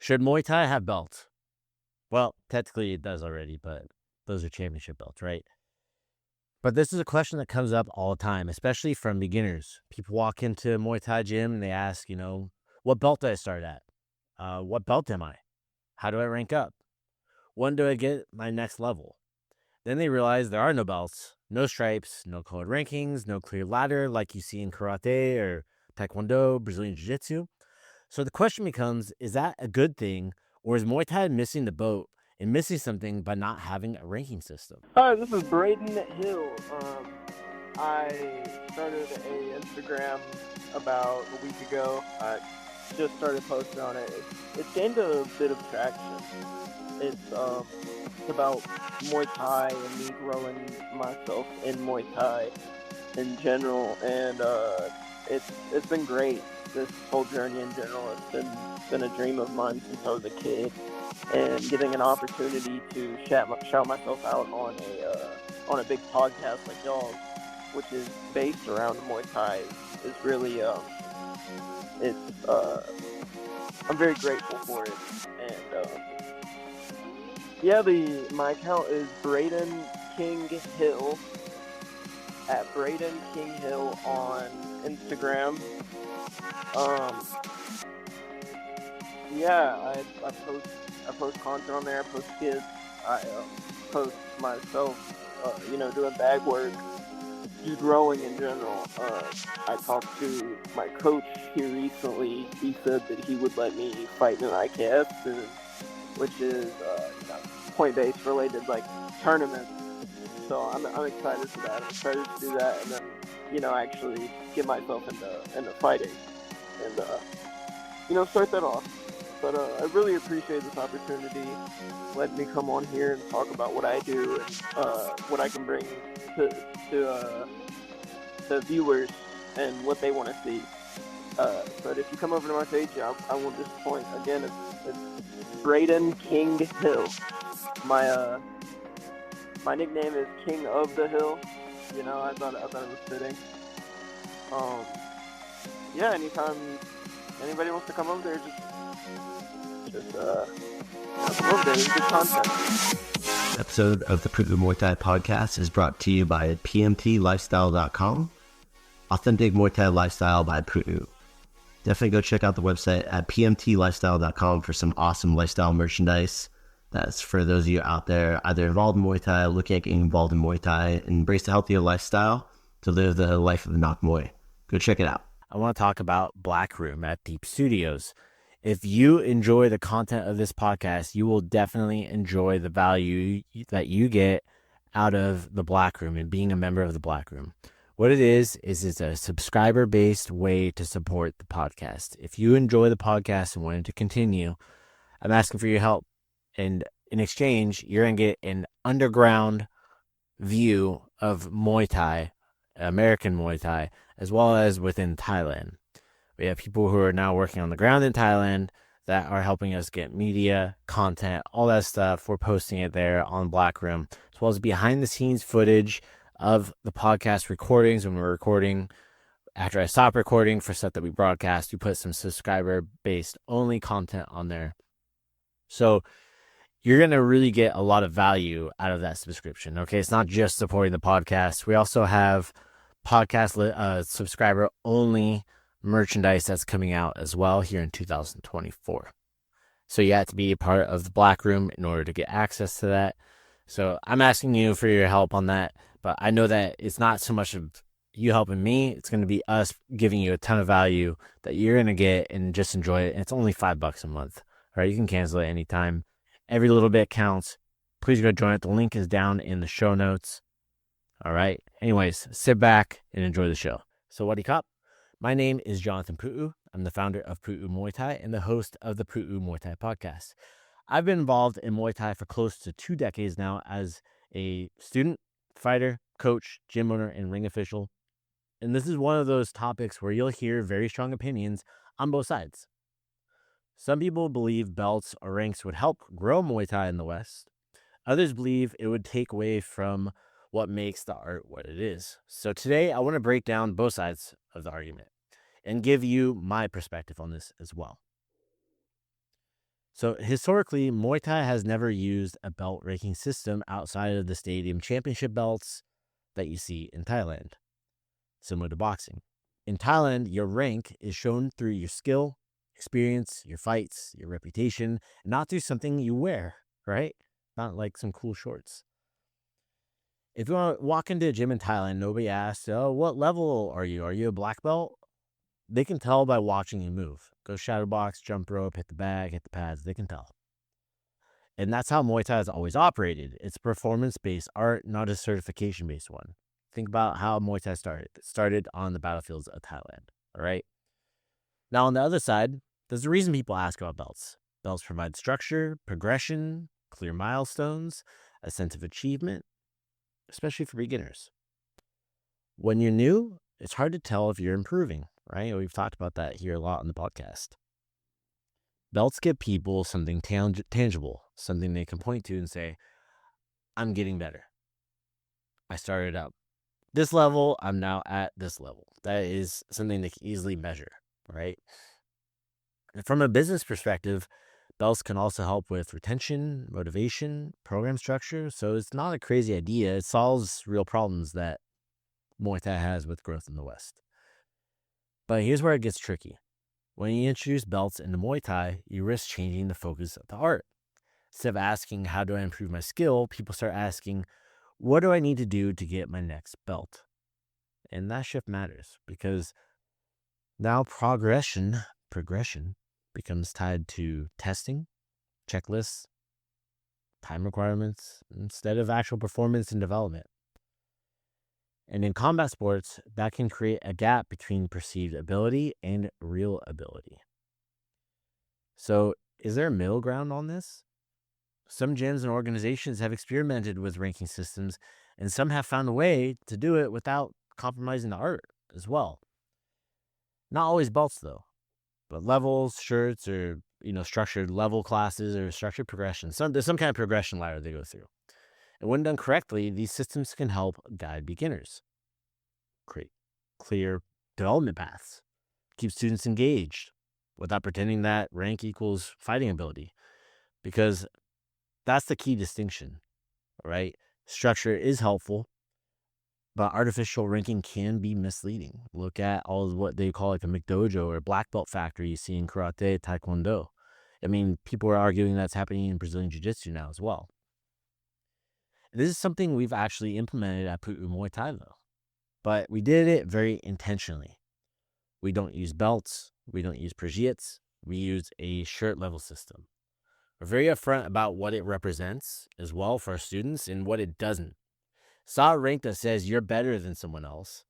Should Muay Thai have belts? Well, technically it does already, but those are championship belts, right? But this is a question that comes up all the time, especially from beginners. People walk into a Muay Thai gym and they ask, what belt do I start at? What belt am I? How do I rank up? When do I get my next level? Then they realize there are no belts, no stripes, no colored rankings, no clear ladder like you see in karate or taekwondo, Brazilian Jiu-Jitsu. So the question becomes, is that a good thing, or is Muay Thai missing the boat and missing something by not having a ranking system? Hi, this is Braden Hill. I started a Instagram about a week ago. I just started posting on it. It's gained a bit of traction. It's about Muay Thai and me growing myself in Muay Thai in general, and it's been great. This whole journey in general, it's been a dream of mine since I was a kid, and getting an opportunity to shout myself out on a big podcast like y'all, which is based around Muay Thai, is really I'm very grateful for it. And my account is Braden King Hill, at Braden King Hill on Instagram. I post content on there. I post skits. I post myself, doing bag work, just growing in general. I talked to my coach here recently. He said that he would let me fight in an IKF soon, which is point-based related, like tournaments. So I'm excited for that. I'm excited to do that, and then actually get myself into fighting, and start that off. But I really appreciate this opportunity, letting me come on here and talk about what I do and what I can bring to the viewers and what they want to see. But if you come over to my page, I won't disappoint. Again, it's Braden King Hill. My nickname is King of the Hill. I thought it was fitting. Anytime anybody wants to come over there, just come over there. It's good content. This episode of the Pu'u Muay Thai Podcast is brought to you by pmtlifestyle.com. Authentic Muay Thai lifestyle by Pu'u. Definitely go check out the website at pmtlifestyle.com for some awesome lifestyle merchandise. That's for those of you out there either involved in Muay Thai, looking at getting involved in Muay Thai, and embrace a healthier lifestyle to live the life of the Nok Muay. Go check it out. I want to talk about Black Room at Deep Studios. If you enjoy the content of this podcast, you will definitely enjoy the value that you get out of the Black Room and being a member of the Black Room. What it is it's a subscriber-based way to support the podcast. If you enjoy the podcast and want it to continue, I'm asking for your help. And in exchange, you're going to get an underground view of Muay Thai, American Muay Thai, as well as within Thailand. We have people who are now working on the ground in Thailand that are helping us get media, content, all that stuff. We're posting it there on Black Room, as well as behind-the-scenes footage of the podcast recordings when we're recording. After I stop recording for stuff that we broadcast, we put some subscriber-based only content on there. So you're going to really get a lot of value out of that subscription. Okay, it's not just supporting the podcast. We also have podcast subscriber only merchandise that's coming out as well here in 2024. So you have to be a part of the Black Room in order to get access to that. So I'm asking you for your help on that, but I know that it's not so much of you helping me. It's going to be us giving you a ton of value that you're going to get and just enjoy it. And it's only $5 a month. All right, you can cancel it anytime. Every little bit counts. Please go join it. The link is down in the show notes. All right. Anyways, sit back and enjoy the show. So what do you cop? My name is Jonathan Pu'u. I'm the founder of Pu'u Muay Thai and the host of the Pu'u Muay Thai Podcast. I've been involved in Muay Thai for close to 2 decades now as a student, fighter, coach, gym owner, and ring official. And this is one of those topics where you'll hear very strong opinions on both sides. Some people believe belts or ranks would help grow Muay Thai in the West. Others believe it would take away from what makes the art what it is. So today I want to break down both sides of the argument and give you my perspective on this as well. So historically, Muay Thai has never used a belt ranking system outside of the stadium championship belts that you see in Thailand, similar to boxing. In Thailand, your rank is shown through your skill, experience, your fights, your reputation, not through something you wear, right? Not like some cool shorts. If you want to walk into a gym in Thailand, nobody asks, oh, what level are you? Are you a black belt? They can tell by watching you move. Go shadow box, jump rope, hit the bag, hit the pads. They can tell. And that's how Muay Thai has always operated. It's a performance-based art, not a certification-based one. Think about how Muay Thai started. It started on the battlefields of Thailand, all right? Now, on the other side, there's a reason people ask about belts. Belts provide structure, progression, clear milestones, a sense of achievement, especially for beginners. When you're new, it's hard to tell if you're improving, right? We've talked about that here a lot on the podcast. Belts give people something tangible, something they can point to and say, I'm getting better. I started out this level, I'm now at this level. That is something they can easily measure, right? And from a business perspective, belts can also help with retention, motivation, program structure. So it's not a crazy idea. It solves real problems that Muay Thai has with growth in the West. But here's where it gets tricky. When you introduce belts into Muay Thai, you risk changing the focus of the art. Instead of asking, how do I improve my skill? People start asking, what do I need to do to get my next belt? And that shift matters because now progression becomes tied to testing, checklists, time requirements, instead of actual performance and development. And in combat sports, that can create a gap between perceived ability and real ability. So, is there a middle ground on this? Some gyms and organizations have experimented with ranking systems, and some have found a way to do it without compromising the art as well. Not always belts, though, but levels, shirts, or structured level classes or structured progression. There's some kind of progression ladder they go through. And when done correctly, these systems can help guide beginners, create clear development paths, keep students engaged without pretending that rank equals fighting ability. Because that's the key distinction, right? Structure is helpful, but artificial ranking can be misleading. Look at all of what they call like a McDojo or black belt factory you see in karate, taekwondo. I mean, people are arguing that's happening in Brazilian Jiu-Jitsu now as well. This is something we've actually implemented at Pu'u Muay Thai, though. But we did it very intentionally. We don't use belts. We don't use Prajits. We use a shirt level system. We're very upfront about what it represents as well for our students and what it doesn't. It's not a rank that says you're better than someone else.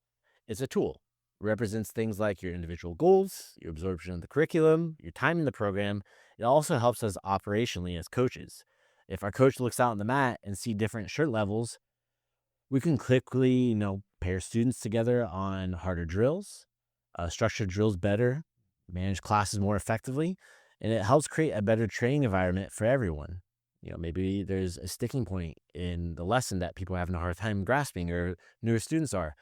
It's a tool. It represents things like your individual goals, your absorption of the curriculum, your time in the program. It also helps us operationally as coaches. If our coach looks out on the mat and see different shirt levels, we can quickly, pair students together on harder drills, structure drills better, manage classes more effectively, and it helps create a better training environment for everyone. Maybe there's a sticking point in the lesson that people are having a hard time grasping or newer students are.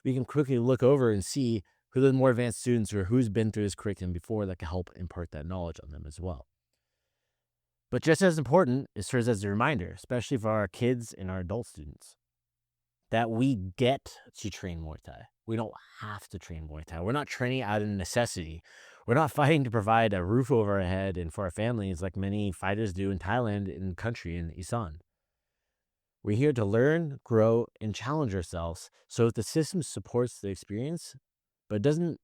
We can quickly look over and see who the more advanced students or who's been through this curriculum before that can help impart that knowledge on them as well. But just as important, it serves as a reminder, especially for our kids and our adult students, that we get to train Muay Thai. We don't have to train Muay Thai. We're not training out of necessity. We're not fighting to provide a roof over our head and for our families like many fighters do in Thailand and the country in Isan. We're here to learn, grow, and challenge ourselves. So if the system supports the experience, but it doesn't,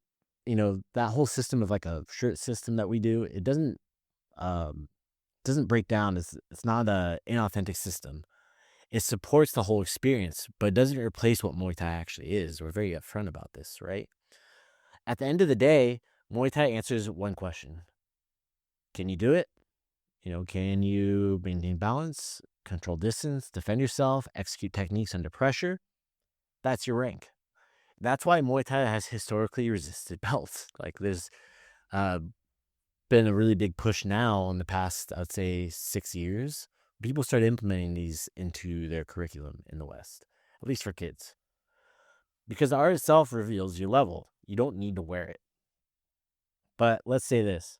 that whole system of like a shirt system that we do, it doesn't break down. It's not an inauthentic system. It supports the whole experience, but it doesn't replace what Muay Thai actually is. We're very upfront about this, right? At the end of the day, Muay Thai answers one question. Can you do it? Can you maintain balance, control distance, defend yourself, execute techniques under pressure? That's your rank. That's why Muay Thai has historically resisted belts. Like there's been a really big push now in the past, I'd say 6 years. People started implementing these into their curriculum in the West, at least for kids. Because the art itself reveals your level. You don't need to wear it. But let's say this.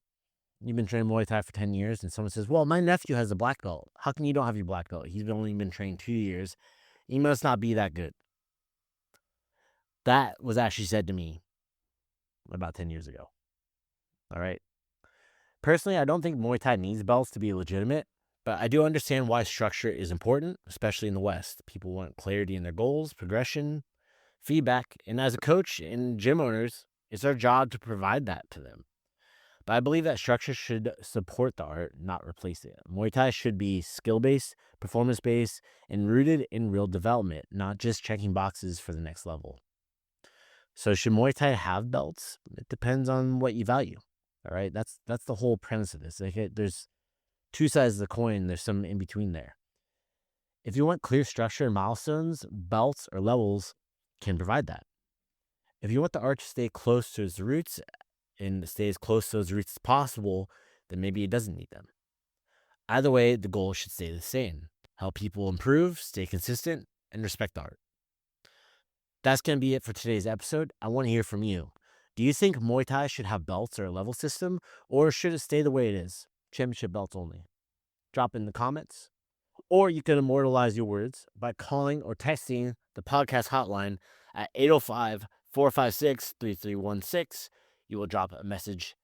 You've been training Muay Thai for 10 years, and someone says, well, my nephew has a black belt. How come you don't have your black belt? He's only been trained 2 years. He must not be that good. That was actually said to me about 10 years ago. All right. Personally, I don't think Muay Thai needs belts to be legitimate, but I do understand why structure is important, especially in the West. People want clarity in their goals, progression, feedback, and as a coach and gym owners, it's our job to provide that to them. But I believe that structure should support the art, not replace it. Muay Thai should be skill-based, performance-based, and rooted in real development, not just checking boxes for the next level. So should Muay Thai have belts? It depends on what you value. All right, that's the whole premise of this. There's two sides of the coin. There's some in between there. If you want clear structure and milestones, belts or levels can provide that. If you want the art to stay close to its roots and stay as close to those roots as possible, then maybe it doesn't need them. Either way, the goal should stay the same. Help people improve, stay consistent, and respect the art. That's going to be it for today's episode. I want to hear from you. Do you think Muay Thai should have belts or a level system, or should it stay the way it is? Championship belts only. Drop in the comments. Or you can immortalize your words by calling or texting the podcast hotline at 805-456-3316. You will drop a message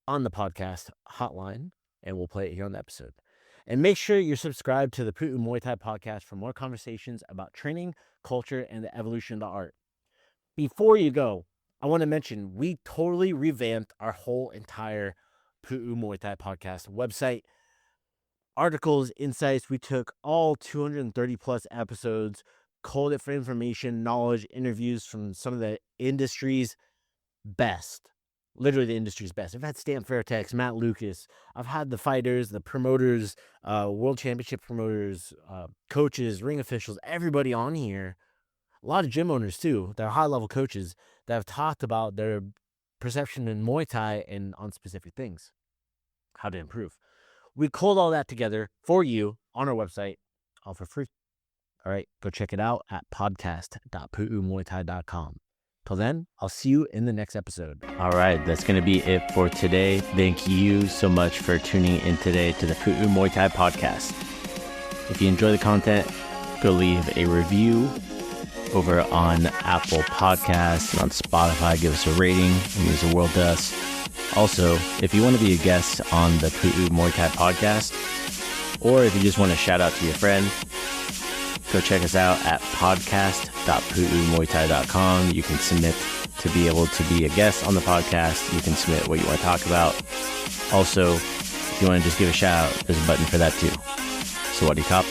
on the podcast hotline, and we'll play it here on the episode. And make sure you're subscribed to the Pu'u Muay Thai Podcast for more conversations about training, culture, and the evolution of the art. Before you go, I want to mention we totally revamped our whole entire Pu'u Muay Thai Podcast website. Articles, insights, we took all 230 plus episodes, culled it for information, knowledge, interviews from some of the industry's best. Literally the industry's best. I've had Stan Fairtex, Matt Lucas. I've had the fighters, the promoters, world championship promoters, coaches, ring officials, everybody on here. A lot of gym owners too. They're high-level coaches that have talked about their perception in Muay Thai and on specific things, how to improve. We culled all that together for you on our website, all for free. All right, go check it out at podcast.puumuaythai.com. Till then, I'll see you in the next episode. All right, that's going to be it for today. Thank you so much for tuning in today to the Pu'u Muay Thai Podcast. If you enjoy the content, go leave a review over on Apple Podcasts and on Spotify. Give us a rating. It means the world to us. Also, if you want to be a guest on the Pu'u Muay Thai Podcast, or if you just want to shout out to your friend, go check us out at podcast.puumuaythai.com. You can submit to be able to be a guest on the podcast. You can submit what you want to talk about. Also, if you want to just give a shout out, there's a button for that too. Sawadee Kop.